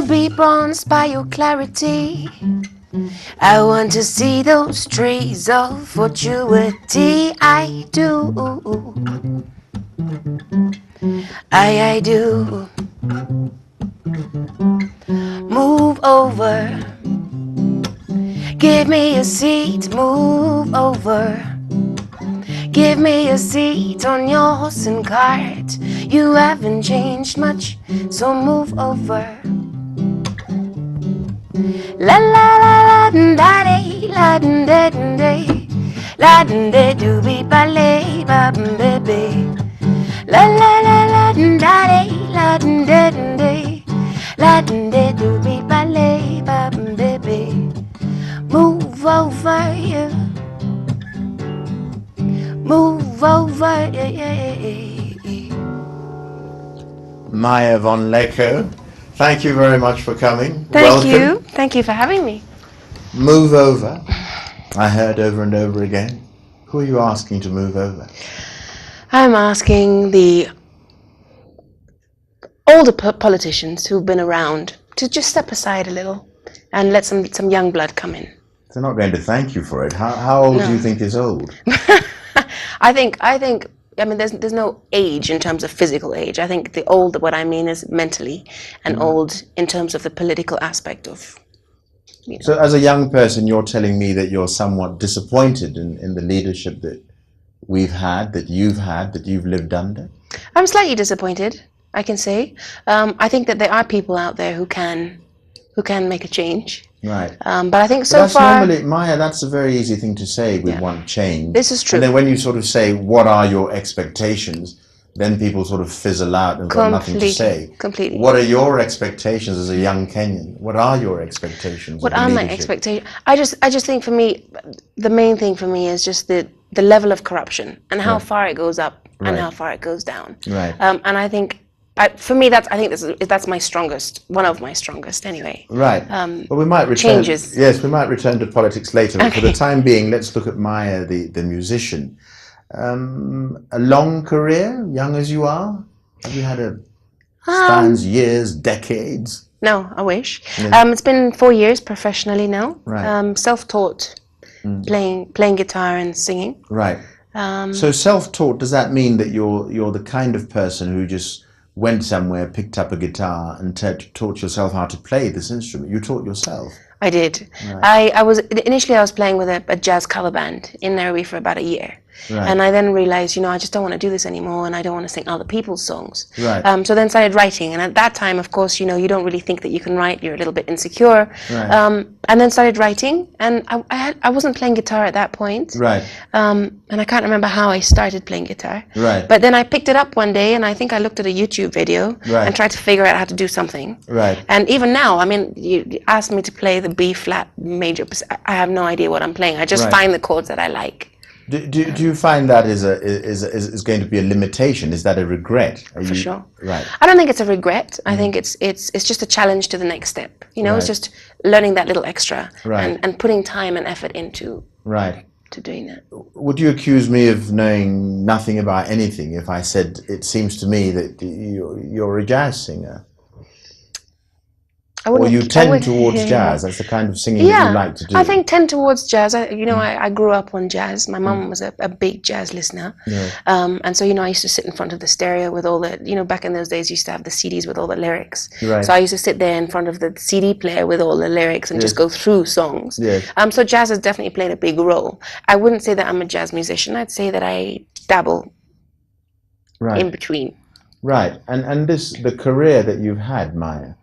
be bronzed by your clarity. I want to see those traits of fortuity. I do. I do. Move over. Give me a seat. Move over. Give me a seat on your horse and cart. You haven't changed much, so move over. La la la la da day, la da da day, la da da do be ballet, ba baby. La la la la da day, la da da day, la da da do be ballet, ba baby. Move over, yeah. Move over, yeah, yeah, yeah. Maia von Lekow, thank you very much for coming. Thank you. Thank you for having me. Move over. I heard over and over again. Who are you asking to move over? I'm asking the older politicians who've been around to just step aside a little and let some young blood come in. They're not going to thank you for it. How old do you think is old? I mean, there's no age in terms of physical age. I think the old, what I mean is mentally, and old in terms of the political aspect of, you know. So as a young person, you're telling me that you're somewhat disappointed in the leadership that we've had, that you've lived under? I'm slightly disappointed, I can say. I think that there are people out there who can make a change. Right. But I think so far... Normally, Maia, that's a very easy thing to say. We want change. This is true. And then when you sort of say, what are your expectations? Then people sort of fizzle out and got nothing to say. Completely. What are your expectations as a young Kenyan? What are your expectations? What are my expectations? I just think for me, the main thing for me is just the level of corruption and how far it goes up and how far it goes down. Right. And I think... for me, that's my strongest, one of my strongest anyway. Right. But we might return. Changes. Yes, we might return to politics later. But for the time being, let's look at Maia, the musician. A long career, young as you are. Have you had spans years, decades? No, I wish. Yeah. It's been 4 years professionally now. Right. Self-taught, playing guitar and singing. Right. So self-taught, does that mean that you're the kind of person who just went somewhere, picked up a guitar, and taught yourself how to play this instrument? You taught yourself. I did. Right. I was playing with a jazz cover band in Nairobi for about a year. Right. And I then realized, I just don't want to do this anymore, and I don't want to sing other people's songs. Right. So then started writing, and at that time, of course, you don't really think that you can write. You're a little bit insecure. Right. And then started writing, and I wasn't playing guitar at that point. Right. And I can't remember how I started playing guitar. Right. But then I picked it up one day, and I think I looked at a YouTube video and tried to figure out how to do something. Right. And even now, I mean, you asked me to play the B flat major. I have no idea what I'm playing. I just find the chords that I like. Do you find that is going to be a limitation? Is that a regret? For sure. Right. I don't think it's a regret. I think it's just a challenge to the next step. It's just learning that little extra and putting time and effort into to doing that. Would you accuse me of knowing nothing about anything if I said it seems to me that you're a jazz singer? Or you tend towards jazz? That's the kind of singing that you like to do. I think tend towards jazz. I grew up on jazz. My mum was a big jazz listener. Yeah. And so, I used to sit in front of the stereo with all the, back in those days, you used to have the CDs with all the lyrics. Right. So I used to sit there in front of the CD player with all the lyrics and just go through songs. Yes. So jazz has definitely played a big role. I wouldn't say that I'm a jazz musician. I'd say that I dabble in between. Right. And the career that you've had, Maia,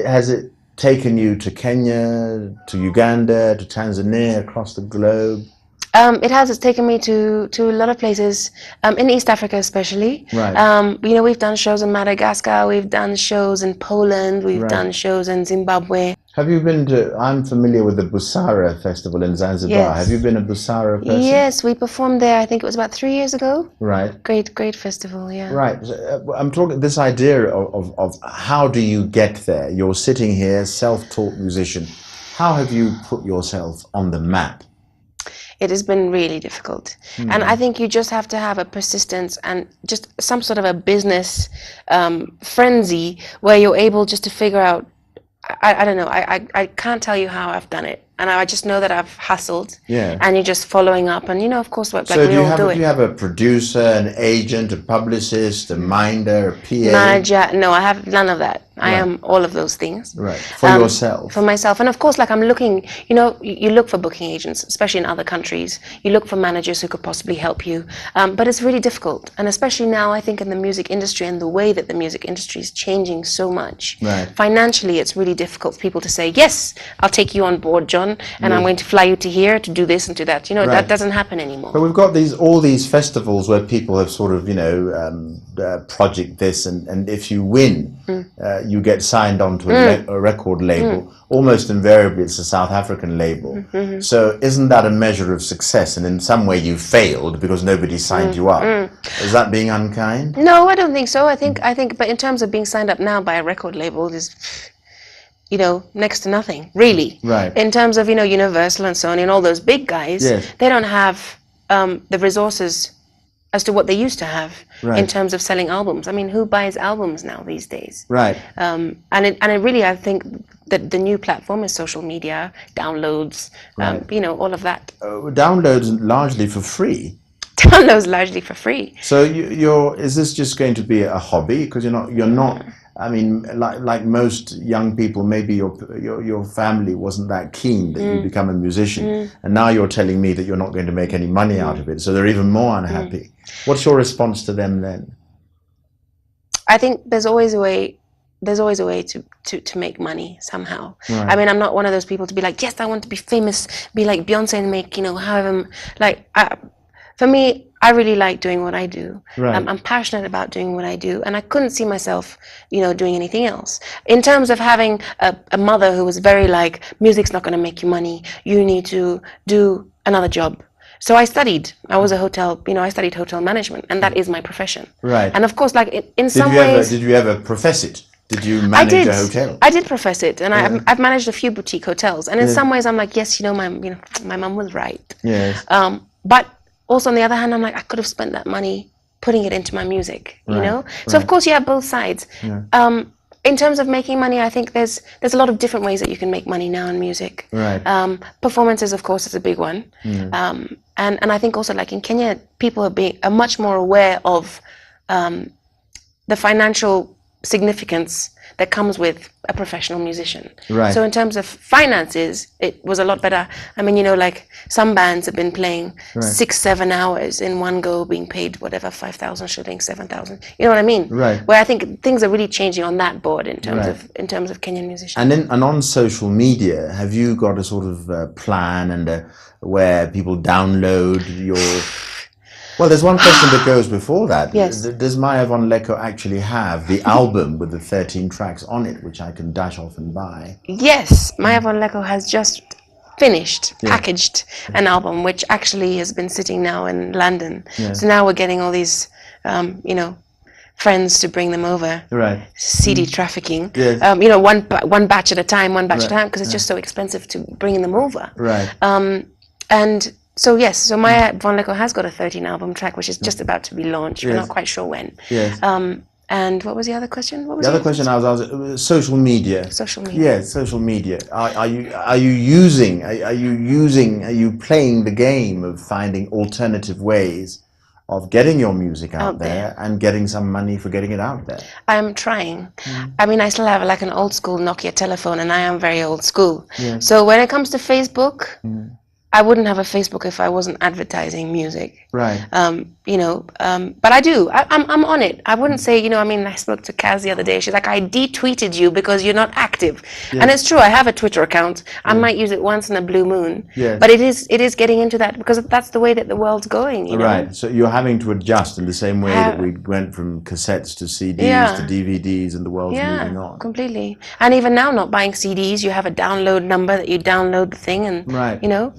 has it taken you to Kenya, to Uganda, to Tanzania, across the globe? It has. It's taken me to a lot of places, in East Africa especially. Right. We've done shows in Madagascar, we've done shows in Poland, we've done shows in Zimbabwe. Have you been to, I'm familiar with the Busara Festival in Zanzibar. Yes. Have you been a Busara person? Yes, we performed there, I think it was about 3 years ago. Right. Great festival, yeah. Right. I'm talking this idea of how do you get there? You're sitting here, self-taught musician. How have you put yourself on the map? It has been really difficult. And I think you just have to have a persistence and just some sort of a business frenzy where you're able just to figure out I don't know. I can't tell you how I've done it. And I just know that I've hustled. Yeah. And you're just following up. And, you know, of course, like so we all do it. Do you have a producer, an agent, a publicist, a minder, a PA? Manager? No, I have none of that. I am all of those things. Right. For yourself? For myself. And of course, like I'm looking, you know, you look for booking agents, especially in other countries. You look for managers who could possibly help you. But it's really difficult. And especially now, I think in the music industry and the way that the music industry is changing so much. Right. Financially, it's really difficult for people to say, yes, I'll take you on board, John, and I'm going to fly you to here to do this and do that. You know, that doesn't happen anymore. But we've got all these festivals where people have sort of, you know, project this, and if you win, you get signed onto a record label. Almost invariably, it's a South African label. So isn't that a measure of success? And in some way, you failed because nobody signed you up. Is that being unkind? No, I don't think so. I think, but in terms of being signed up now by a record label, is, you know, next to nothing, really. Right. In terms of, you know, Universal and Sony and all those big guys, they don't have the resources as to what they used to have in terms of selling albums. I mean, who buys albums now these days? Right. And it really, I think that the new platform is social media, downloads, you know, all of that. Downloads largely for free. Downloads largely for free. So is this just going to be a hobby? Because you're not. I mean, like most young people, maybe your family wasn't that keen that you become a musician, and now you're telling me that you're not going to make any money out of it, so they're even more unhappy. What's your response to them then? I think there's always a way. There's always a way to make money somehow. Right. I mean, I'm not one of those people to be like, yes, I want to be famous, be like Beyonce and make, you know, however, like, for me, I really like doing what I do. Right. I'm passionate about doing what I do, and I couldn't see myself, you know, doing anything else. In terms of having a mother who was very like, music's not going to make you money. You need to do another job. So I studied. I was I studied hotel management, and that is my profession. Right. And of course, like in some ways, did you ever profess it? Did you manage a hotel? I did profess it, and I've managed a few boutique hotels. And in some ways, I'm like, yes, you know, my mum was right. Yes. But also, on the other hand, I'm like, I could have spent that money putting it into my music, you know? So, of course, you have both sides. Yeah. In terms of making money, I think there's a lot of different ways that you can make money now in music. Right. Performances, of course, is a big one. And I think also, like in Kenya, people are much more aware of the financial significance that comes with a professional musician. Right. So in terms of finances, it was a lot better. I mean, you know, like some bands have been playing 6-7 hours in one go, being paid whatever 5,000 shillings, 7,000. You know what I mean? Right. Where I think things are really changing on that board in terms of Kenyan musicians. And on social media, have you got a sort of plan and where people download your? Well, there's one question that goes before that. Yes. Does Maia von Lekow actually have the album with the 13 tracks on it, which I can dash off and buy? Yes, Maia von Lekow has just finished, packaged an album, which actually has been sitting now in London. Yeah. So now we're getting all these, you know, friends to bring them over. Right. CD trafficking. Yes. You know, one batch at a time, because it's just so expensive to bring them over. Right. And so yes, so Maia von Lekow has got a 13 album track, which is just about to be launched. We're not quite sure when. Yes. And what was the other question? What was the other question? I was social media. Social media. Yes, social media. Are you playing the game of finding alternative ways of getting your music out there and getting some money for getting it out there? I'm trying. I mean, I still have like an old school Nokia telephone, and I am very old school. Yeah. So when it comes to Facebook, I wouldn't have a Facebook if I wasn't advertising music. Right. You know, but I do. I'm on it. I wouldn't say, you know, I mean, I spoke to Kaz the other day. She's like, I detweeted you because you're not active. Yeah. And it's true. I have a Twitter account. I might use it once in a blue moon. Yeah. But it is getting into that because that's the way that the world's going, you know? Right. So you're having to adjust in the same way that we went from cassettes to CDs to DVDs, and the world's moving on. Completely. And even now, not buying CDs, you have a download number that you download the thing and, you know.